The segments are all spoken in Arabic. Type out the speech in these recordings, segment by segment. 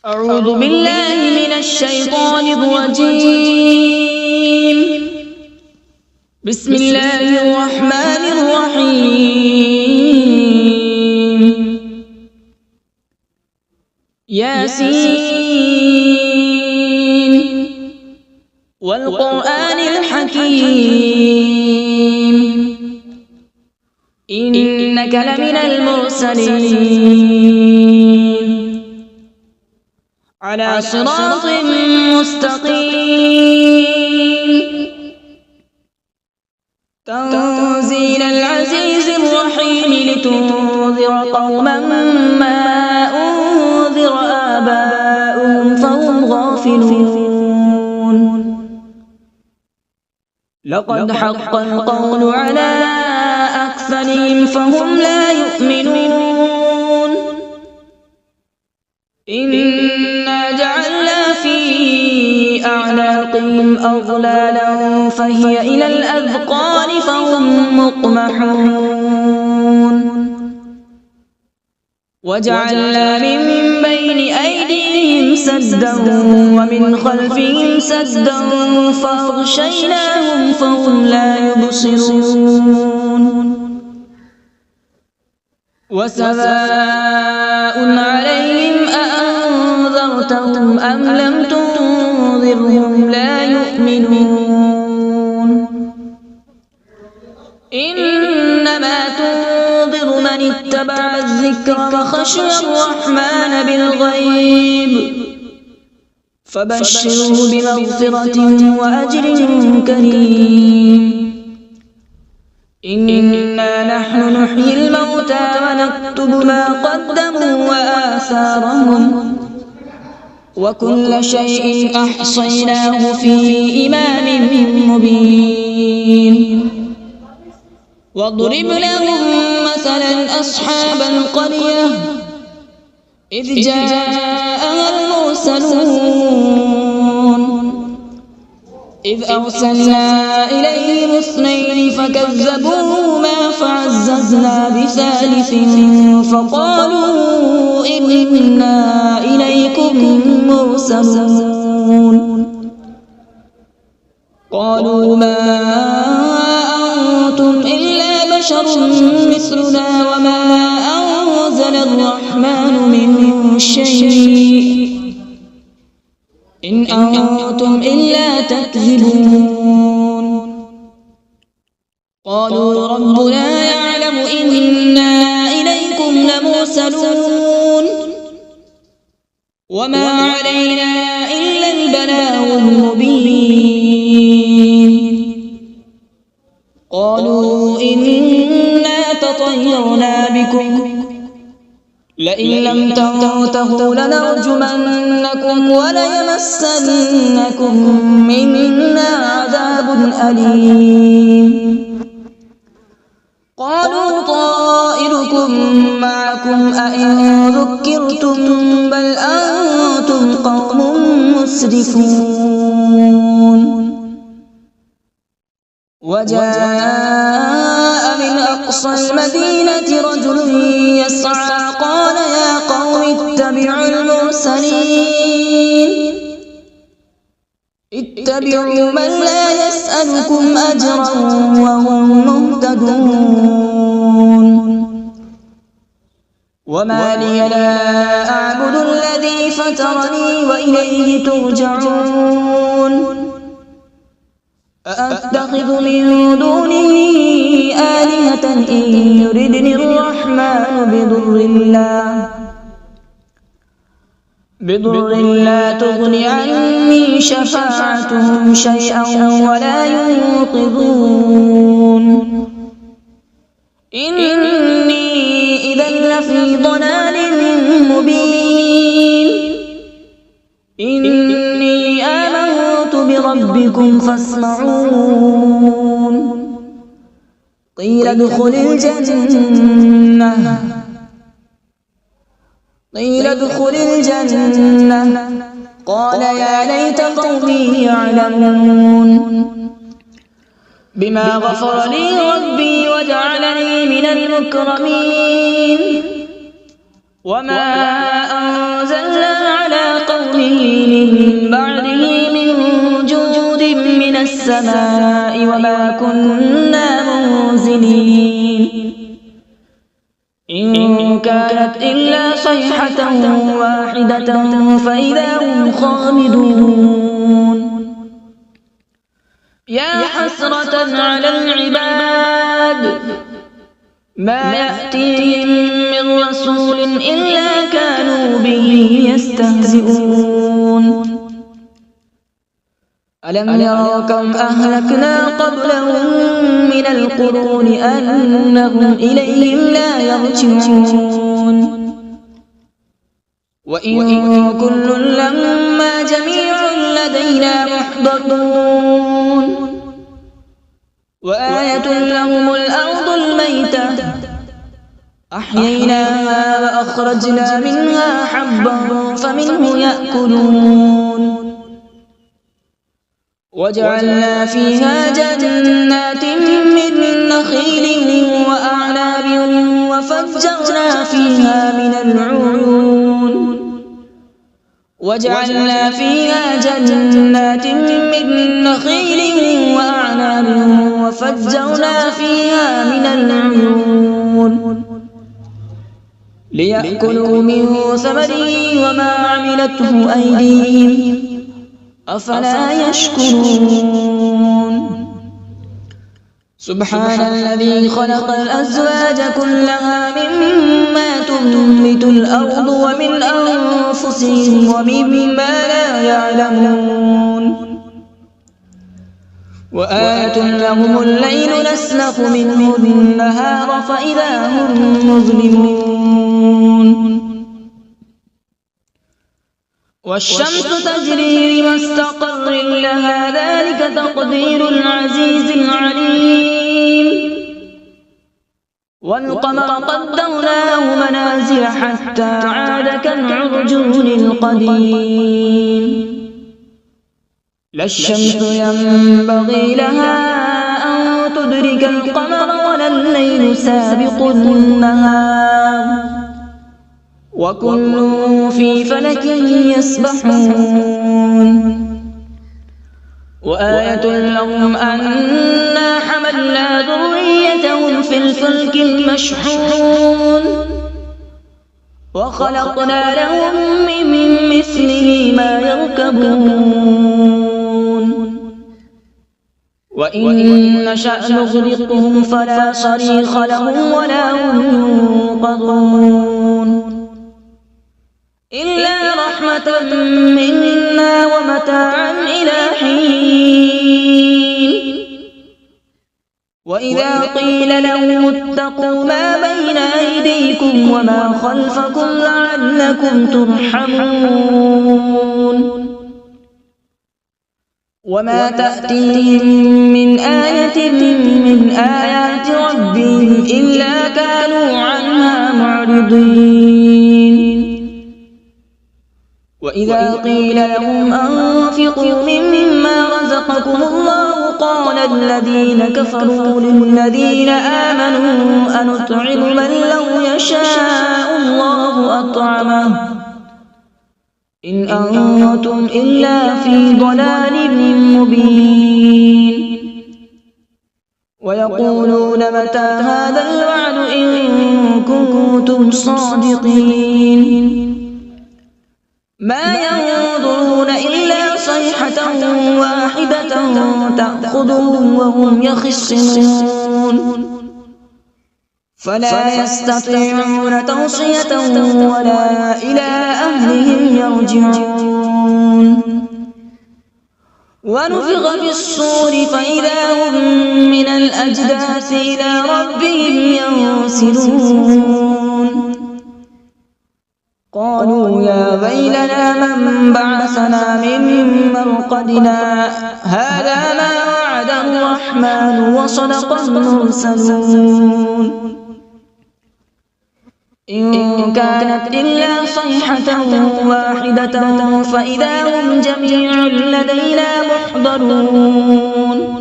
أعوذ بالله من الشيطان الرجيم. بسم الله الرحمن الرحيم. ياسين والقرآن الحكيم إنك لمن المرسلين على صراط مستقيم. تنزيل العزيز الرحيم لتنذر قوما ما أنذر آباؤهم فهم غافلون. لقد حق القول على أكثرهم فهم لا يؤمنون. إنا جعلنا في أعناقهم أغلالا فهي إلى الأذقان فهم مقمحون. وجعلنا من بين أيديهم سدا ومن خلفهم سدا فأغشيناهم فهم لا يبصرون. وسواء عليهم أأنذرتهم أم لم تنذرهم لا يؤمنون. إنما تنذر من اتبع الذكر وخشي الرحمن بالغيب فبشره بمغفرة وأجر كريم. إنا نحن نحيي الموتى ونكتب ما قدموا وآثارهم وكل شيء أحصيناه في إمام مبين. واضرب لهم مثلا أصحاب القرية إذ جاءها المرسلون إذ أرسلنا إليهم اثنين فكذبوهما فعززنا بثالث فقالوا إنا إليكم مرسلون. قالوا ما أنتم إلا بشر مثلنا وما أنزل الرحمن من شيء إن أنتم إلا تكذبون. قالوا ربنا يعلم إنا إليكم لمرسلون وما علينا إلا البلاغ المبين. قالوا إنا تطيرنا بكم لئن لم تنتهوا لنرجمنكم وليمسنكم منا عذاب أليم. قالوا طائركم معكم أئن ذكرتم بل أنتم قوم مسرفون. وجاء من أقصى المدينة رجل يسعى قال يا قوم اتبعوا المرسلين اتبعوا من لا يسألكم أجرا وهم مهتدون. وما لي لا أعبد الذي فطرني وإليه ترجعون. أأتخذ من دونه آلهة إن يردني الرحمن بضر لا تغن عني شفاعتهم شيئا ولا ينقذون. إني إذا لفي ضلال مبين. إني آمنت بربكم فاسمعون. قيل ادخل الجنة قال يا ليت قومي يعلمون. بما غفر لي ربي وجعلني من المكرمين. وما أنزلنا على بعده من جود من السماء وما كنا منزلين إن كانت إلا صيحة واحدة فإذا هم خامدون يا حسرة على العباد ما يأتيهم من رسول إلا كانوا به يستهزئون ألم يروا كم أهلكنا قبلهم من القرون أنهم إليهم لا يرجعون وإن كل لما جميع لدينا محضرون وآية لهم الأرض الميتة أحييناها وأخرجنا منها حبا فمنه يأكلون وجعلنا فيها جنات من نخيل وأعناب وفجرنا فيها من العيون وجعلنا فيها جنات من نخيل وأعناب وفجرنا فيها من العيون ليأكلوا من ثمره وما عملته أيديهم أفلا يشكرون سبحان الذي خلق الأزواج كلها مما تنبت الأرض ومن أنفسهم ومما لا يعلمون وآية لهم الليل نسلخ منه النهار فإذا هم مظلمون والشمس تجري لمستقر لها ذلك تقدير العزيز العليم والقمر قدرناه منازل حتى عاد كالعرجون القديم لا الشمس ينبغي لها أن تدرك القمر ولا الليل سابق النهار وكل في فلك يسبحون وآية لهم أنا حملنا ذريتهم في الفلك المشحون وخلقنا لهم من مثله ما يركبون وإن نشأ نغرقهم فلا صريخ لهم ولا هم ينقذون إلا رحمة منا ومتاعا إلى حين وإذا قيل لهم اتقوا ما بين أيديكم وما خلفكم لعلكم ترحمون وما تأتيهم من آية من آيات ربهم إلا كانوا عنها معرضين وإذا قيل لهم أنفقوا مما رزقكم الله قال الذين كفروا للذين آمنوا أنطعم من لو يشاء الله أطعمه إن أنتم إلا في ضلال مبين ويقولون متى هذا الوعد إن كنتم صادقين ما ينظرون إلا صيحة واحدة تأخذهم وهم يخصمون فلا يستطيعون توصية ولا إلى أهلهم يرجعون ونفخ في الصور فإذا هم من الأجداث إلى ربهم ينسلون قالوا يا ويلنا من بعثنا من مرقدنا هذا ما وعد الرحمن وصدق المرسلون إن كانت إلا صيحة واحدة فإذا هم جميع لدينا محضرون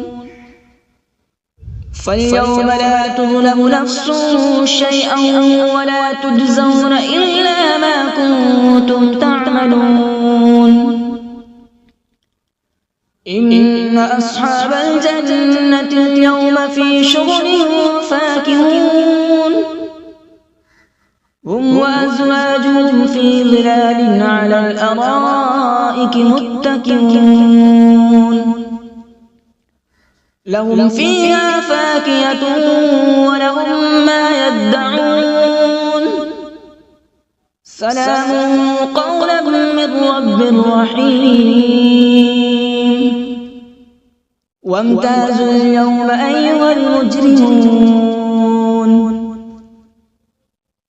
فاليوم لا تظلم نفس شيئا ولا تجزون إلا ما كنتم تعملون إن أصحاب الجنة اليوم في شغل فاكهون هم وأزواجهم في ظلال على الأرائك متكئون لهم فيها فاكهة ولهم ما يدعون سلام قولا من رب رحيم وامتازوا اليوم أيها المجرمون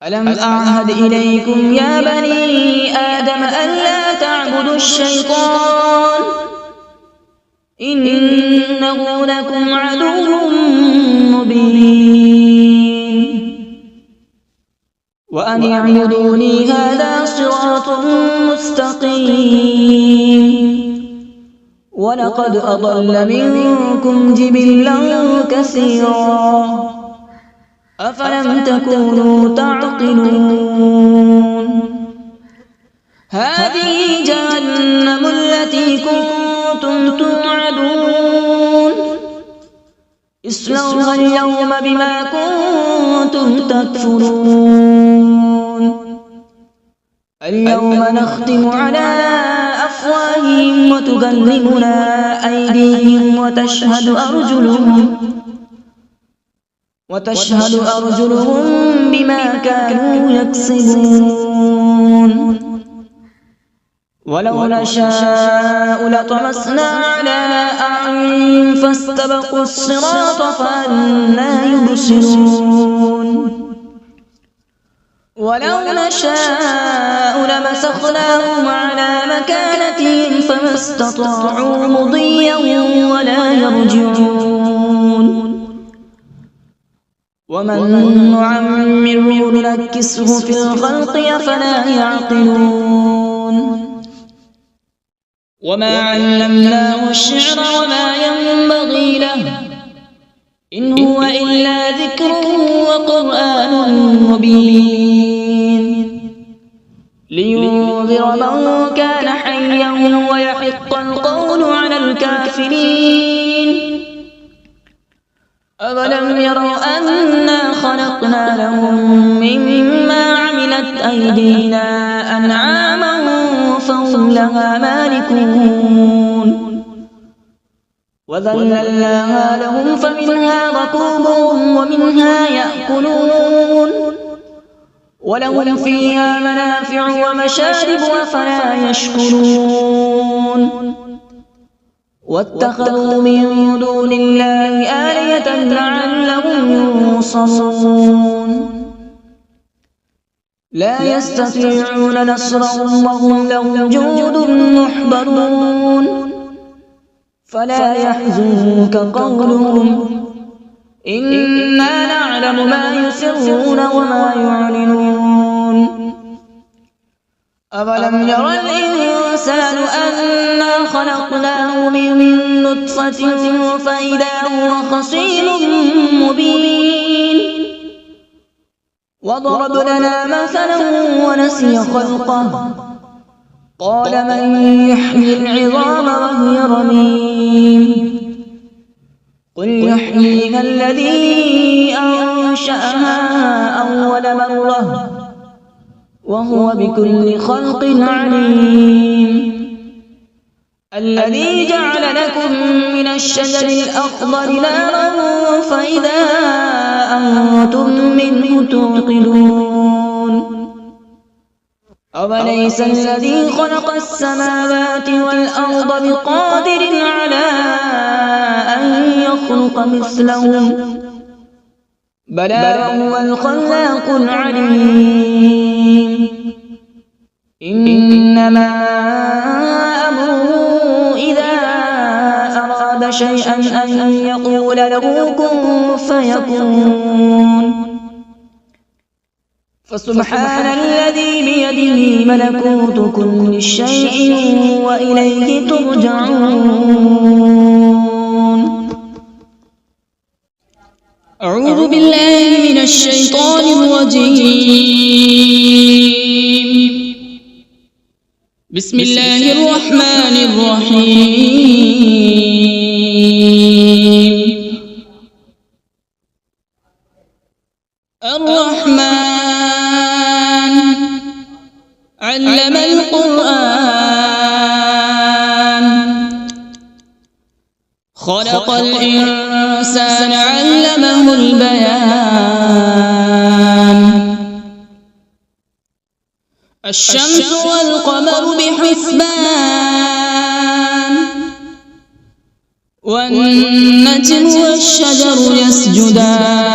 ألم أعهد إليكم يا بني آدم ألا تعبدوا الشيطان إنه لكم عدو مبين وأن اعبدوني هذا صراط مستقيم ولقد أضل منكم جبلا كثيرا أفلم تكونوا تعقلون هذه جهنم التي كنتم توعدون اصلوها اليوم بما كنتم تكفرون اليوم نختم على أفواههم وتكلمنا أيديهم وتشهد أرجلهم بما كانوا يكسبون ولو نشاء لطمسنا على أعينهم فاستبقوا الصراط فأنى يبصرون ولو نشاء لمسخناهم على مكانتهم فما استطاعوا مضيا ولا يرجعون ومن نعمره ننكسه في الخلق أفلا يعقلون وما علمناه الشعر وما ينبغي له إن هو إلا ذكر وقرآن مبين لينذر من كان حيا ويحق القول على الكافرين أولم يروا أنا خلقنا لهم مما عملت أيدينا أنعاما فهم لها مالكون وذللناها لهم فمنها ركوبهم ومنها يأكلون ولهم فيها منافع ومشارب أفلا يشكرون واتخذوا من دون الله آلهة لعلهم ينصرون لا يستطيعون نصرهم وهم لهم جند محضرون فلا يحزنك قولهم إنا نعلم ما يسرون وما يعلنون أولم ير الإنسان أنا خلقناه من نطفة فإذا هو خصيم مبين وضرب لنا مثلا ونسي خلقه قال من يحيي العظام وهي رميم قل يحييها الذي أنشأها أول مرة وهو بكل خلق عليم الذي جعل لكم من الشجر الأخضر نارا فإذا أنتم منه توقدون أوليس الذي خلق السماوات والأرض بقادر على أن يخلق مثلهم بلى هو الخلاق العليم إنما أمره إذا أراد شيئا أن يقول له كن فيكون فسبحان الذي بيده ملكوت كل شيء وإليه ترجعون أعوذ بالله من الشيطان الرجيم بسم الله الرحمن الرحيم. الرحمن علم القرآن، خلق الإنسان علمه البيان. الشمس والقمر بحسبان، والنجم والشجر يسجدان.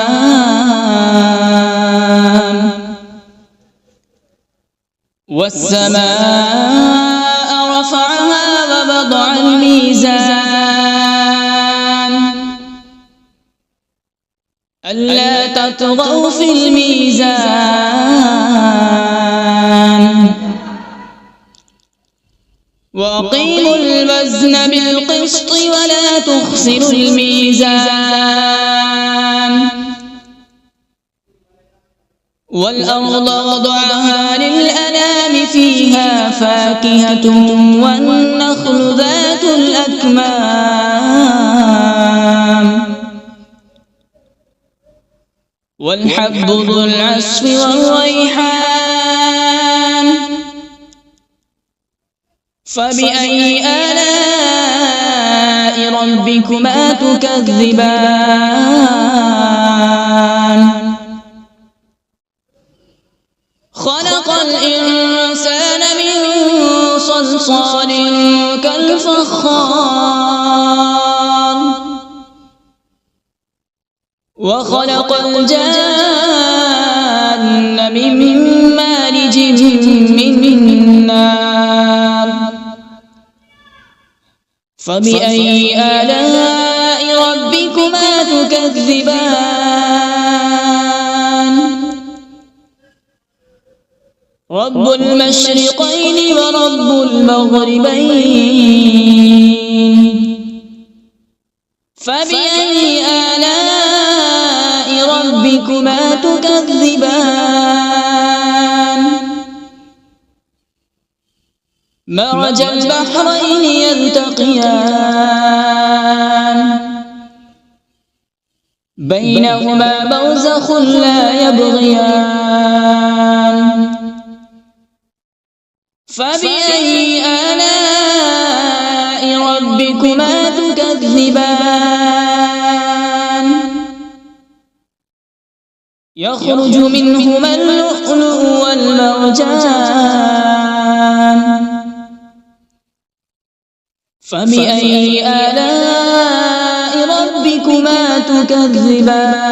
والسماء رفعها ووضع الميزان، ألا تطغوا في الميزان. وأقيموا الوزن بالقسط ولا تخسروا الميزان. والأرض وضعها للأنام، فيها فاكهة والنخل ذات الأكمام، والحب ذو العصف والريحان. فبأي آلاء ربكما تكذبان؟ خلق الإنسان من صلصال كالفخار، وخلق الجان من مارج من نار. فبأي آلاء ربكما تكذبان؟ رب المشرقين ورب المغربين. فبأي آلاء ربكما تكذبان؟ مرج البحرين يلتقيان، بينهما برزخ لا يبغيان. فبأي آلاء ربكما تكذبان؟ يخرج منهما اللؤلؤ والمرجان. فبأي آلاء ربكما تكذبان؟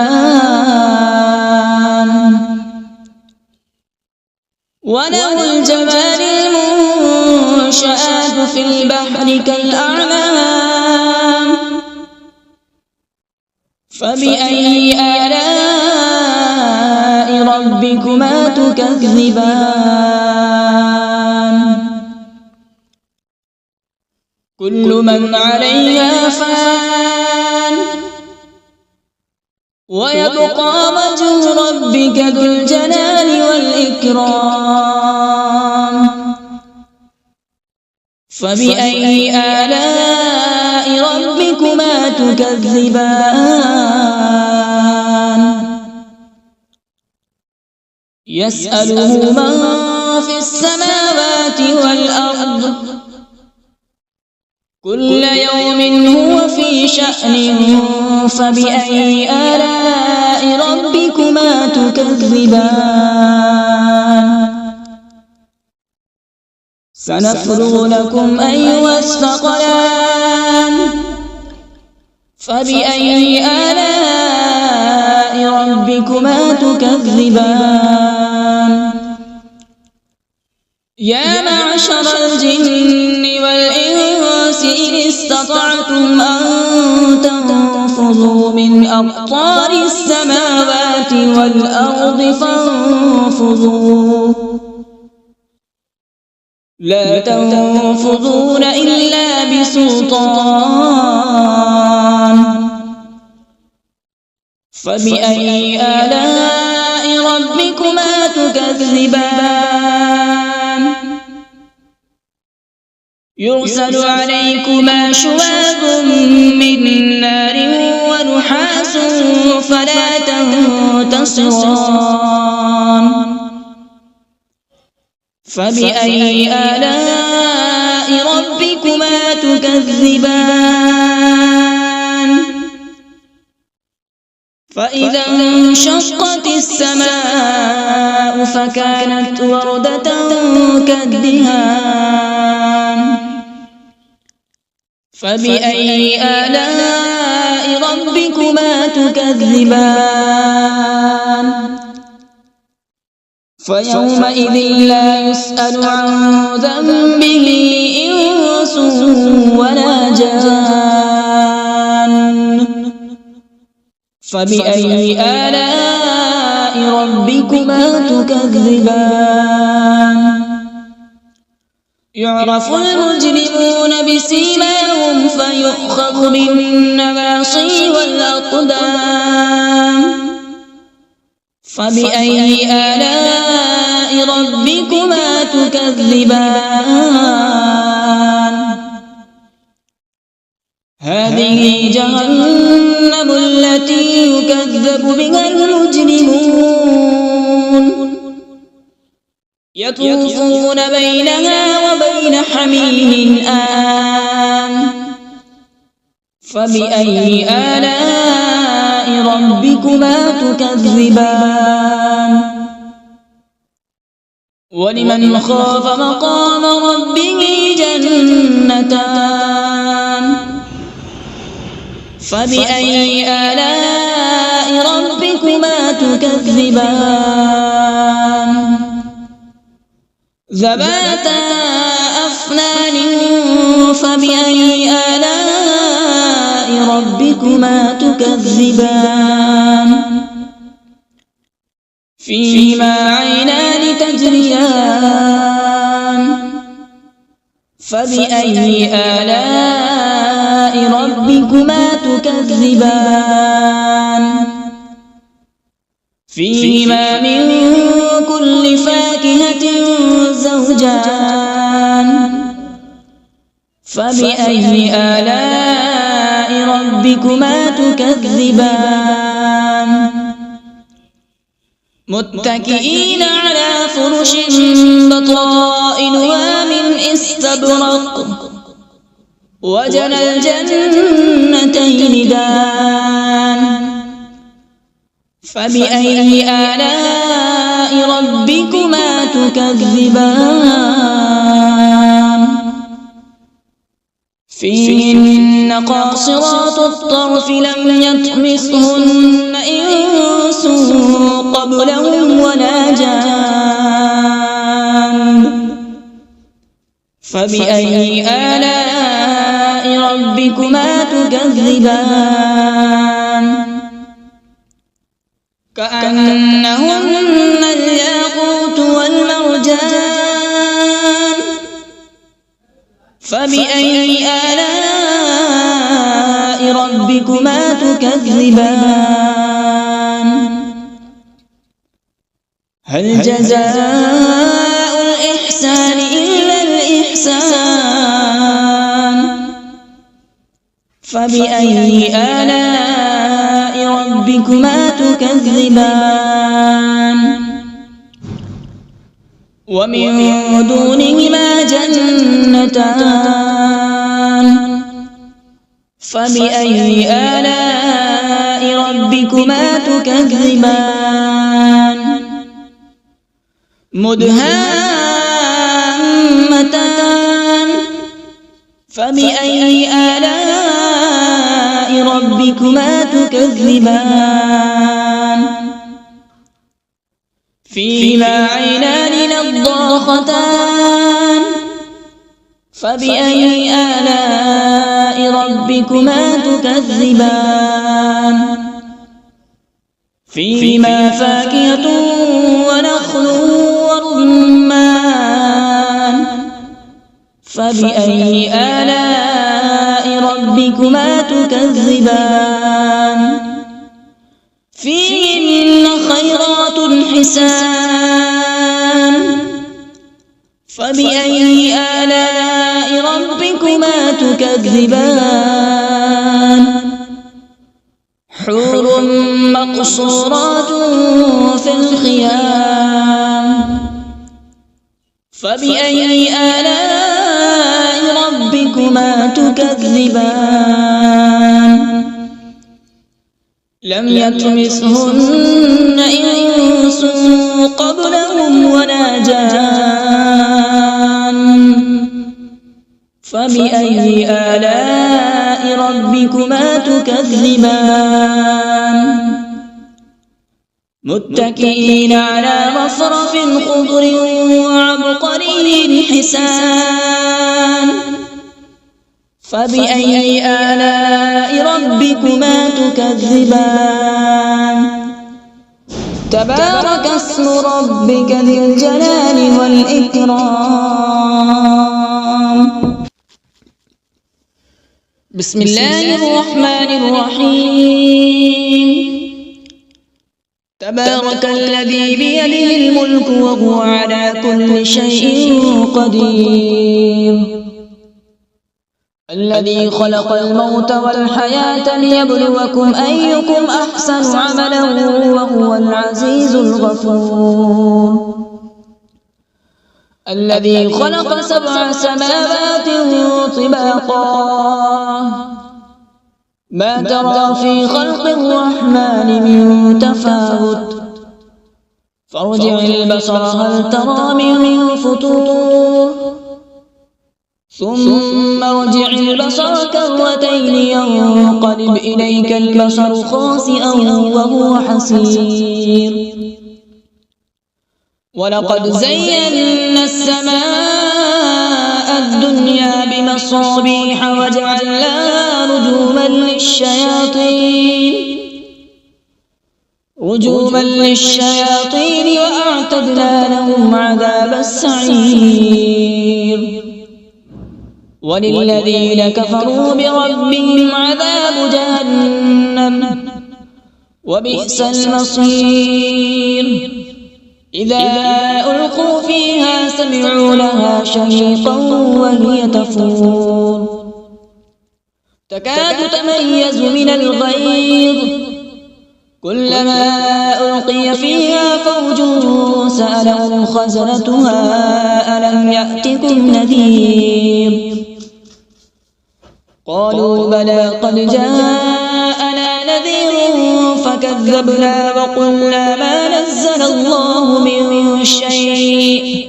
وله الجوار المنشآت في البحر كالأعلام. فبأي آلاء ربكما تكذبان؟ كل من عليها فان، ويبقى وجه ربك ذو الجلال والإكرام. فبأي آلاء ربكما تكذبان؟ يسأله من في السماوات والأرض، كل يوم هو في شأن. فبأي آلاء ربكما تكذبان؟ سنفرغ لكم أيها الثقلان. فبأي آلاء ربكما تكذبان؟ يا معشر الجن والإنس إن استطعتم أن تنفذوا من أقطار السماوات والأرض فانفذوا، لا تنفذون إلا بسلطان. فبأي آلاء ربكما تكذبان؟ يرسل عليكما شواظ من نار ونحاس فلا تنتصران فبأي آلاء ربكما تكذبان فإذا انشقت السماء فكانت وردة كالدهان فبأي آلاء ربكما تكذبان فيومئذ لا يسأل عن ذنبه إنس ولا جان فبأي آلاء ربكما تكذبان يعرف المجرمون بسيماهم فيؤخذ بالنواصي والأقدام فبأي آلاء ربكما تكذبان هذه جهنم التي يكذب بها المجرمون يطوفون بينها وبين حميم آن فبأي آلاء ربكما تكذبان ولمن خاف مقام ربه جنتان فبأي آلاء ربكما تكذبان ذواتا أفنان فبأي آلاء ربكما تكذبان فيهما عينان تجريان فبأي آلاء ربكما تكذبان فيهما من كل فاكهة زوجان فبأي آلاء ربكما تكذبان متكئين على فرش بطائنها من استبرق وجنى الجنتين دان فبأي آلاء ربكما تكذبان فيهن قاصرات الطرف لم يطمثهن إنس قبلهم ولا جان فبأي آلاء ربكما تكذبان كأنهن الياقوت والمرجان فبأي آلاء ربكما تكذبان هل جزاء الإحسان إلا الإحسان فبأي آلاء ربكما تكذبان ومن دونهما جنتان فبأي آلاء ربكما تكذبان مدهامتان فبأي آلاء ربكما تكذبان فيهما عينان نضاختان فبأي آلاء ربكما تكذبان فيهما فاكهة ونخل ورمان فبأي آلاء ربكما تكذبان فيهن خيرات حسان فبأي آلاء ربكما تكذبان حور مقصورات في الخيام فبأي آلاء ربكما تكذبان لم يطمثهن إنس قبلهم ولا جان فبأي آلاء ربكما تكذبان متكئين على رفرف خضر وعبقري حسان فبأي آلاء ربكما تكذبان تبارك اسم ربك ذي الجلال والإكرام بسم الله الرحمن الرحيم تبارك الذي بيده الملك وهو على كل شيء قدير الذي خلق الموت والحياة ليبلوكم أيكم أحسن عملا وهو العزيز الغفور الذي خلق 7 سماوات طباقا ما ترى في خلق الرحمن من تفاوت فارجع البصر هل ترى من فطور ثم ارجع البصر كرتين ينقلب إليك البصر خاسئا وهو حسير ولقد زينا السماء الدنيا بمصابيح وجعلناها رجوما للشياطين وأعتدنا لهم عذاب السعير وللذين كفروا بربهم عذاب جهنم وبئس المصير إذا ألقوا فيها سمعوا لها شهيقا وهي تفور تكاد تميز من الغيظ كلما ألقي فيها فوج سألهم خزنتها ألم يأتكم نذير قالوا بلى قد جاءنا نذير فكذبنا وقلنا ما نزل الله من شيء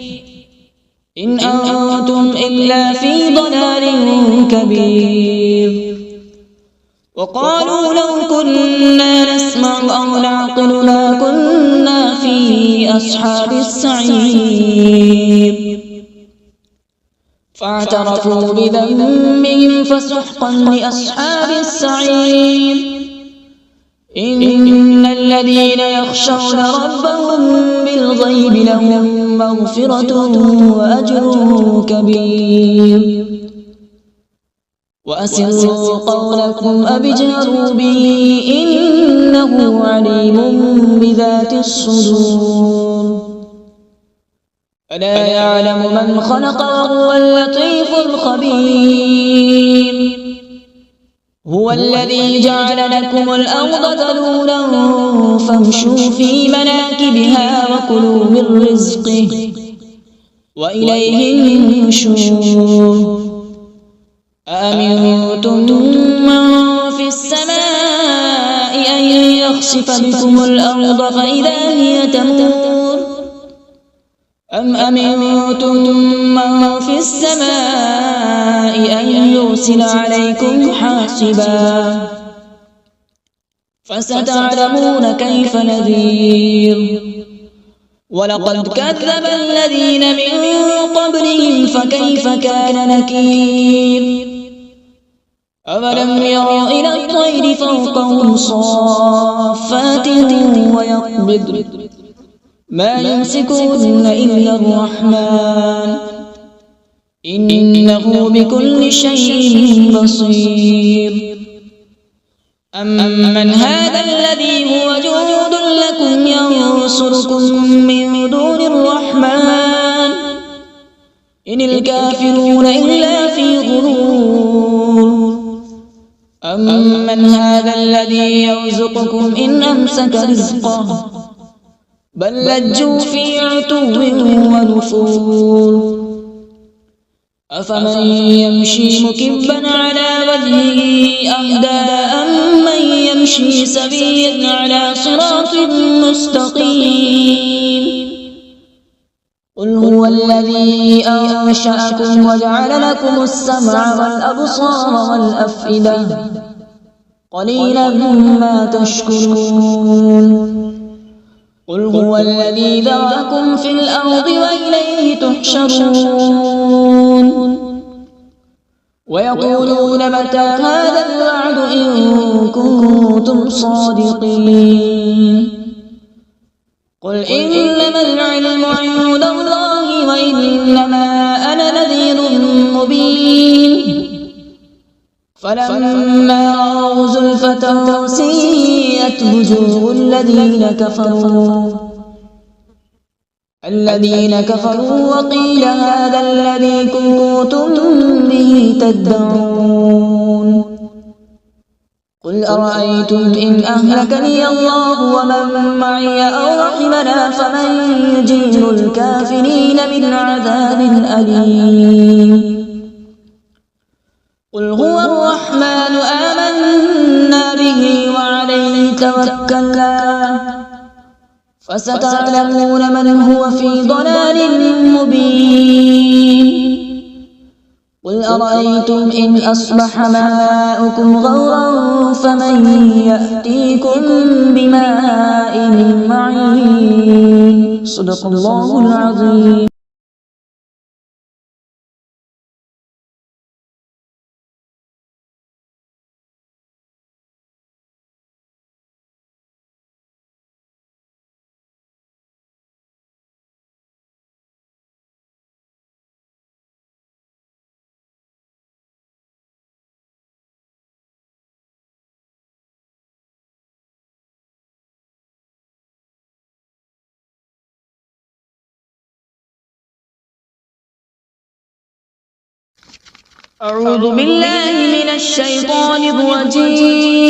إن أنتم إلا في ضلال كبير وقالوا لو كنا نسمع أو نعقل ما كنا في أصحاب السعير فاعترفوا بذنبهم فسحقا لأصحاب السعير إن الذين يخشون ربهم بالغيب لهم مغفرة وأجر كبير وأسروا قولكم أو اجهروا به إنه عليم بذات الصدور ألا يعلم من خلق وهو اللطيف الخبير هو الذي جعل لكم الأرض ذلولا فامشوا في مناكبها وكلوا من رزقه وإليه النشور أأمنتم من في السماء أن يخسف بكم الأرض فإذا هي تمور أم أمنتم من في السماء أن يرسل عليكم حاصبا فستعلمون كيف نذير ولقد كذب الذين من قبلهم فكيف كان نكير أولم يروا إلى الطير فوقهم صافات ويقبض ما يمسكون إلا الرحمن إنه بكل شيء بصير أمن هذا الذي هو جند لكم ينصركم من دون الرحمن إن الكافرون إلا في غرور أمن هذا الذي يرزقكم إن أمسك رزقه بل لجوا في عتو ونفور أفمن يمشي مكبا على وجهه أهدى أمن يمشي سويا على صراط مستقيم قل هو الذي أنشأكم وجعل لكم السمع والأبصار والأفئدة قليلا ما تشكرون قل هو الذي ذرأكم في الأرض وإليه تحشرون ويقولون متى هذا الوعد إن كنتم صادقين قل إنما العلم عند الله وإنما أنا نذير مبين فلما رأوا زلفة سيئت وجوه الذين كفروا وقيل هذا الذي كنتم به تدعون قل أرأيتم إن أهلكني الله ومن معي أو رحمنا فمن يجير الكافرين من عذاب أليم قل هو الرحمن آمنا به وعليه توكلنا فستعلمون من هو في ضلال مبين قل أرأيتم إن أصبح ماؤكم غورا فمن يأتيكم بماء معين صدق الله العظيم. أعوذ بالله من الشيطان الرجيم.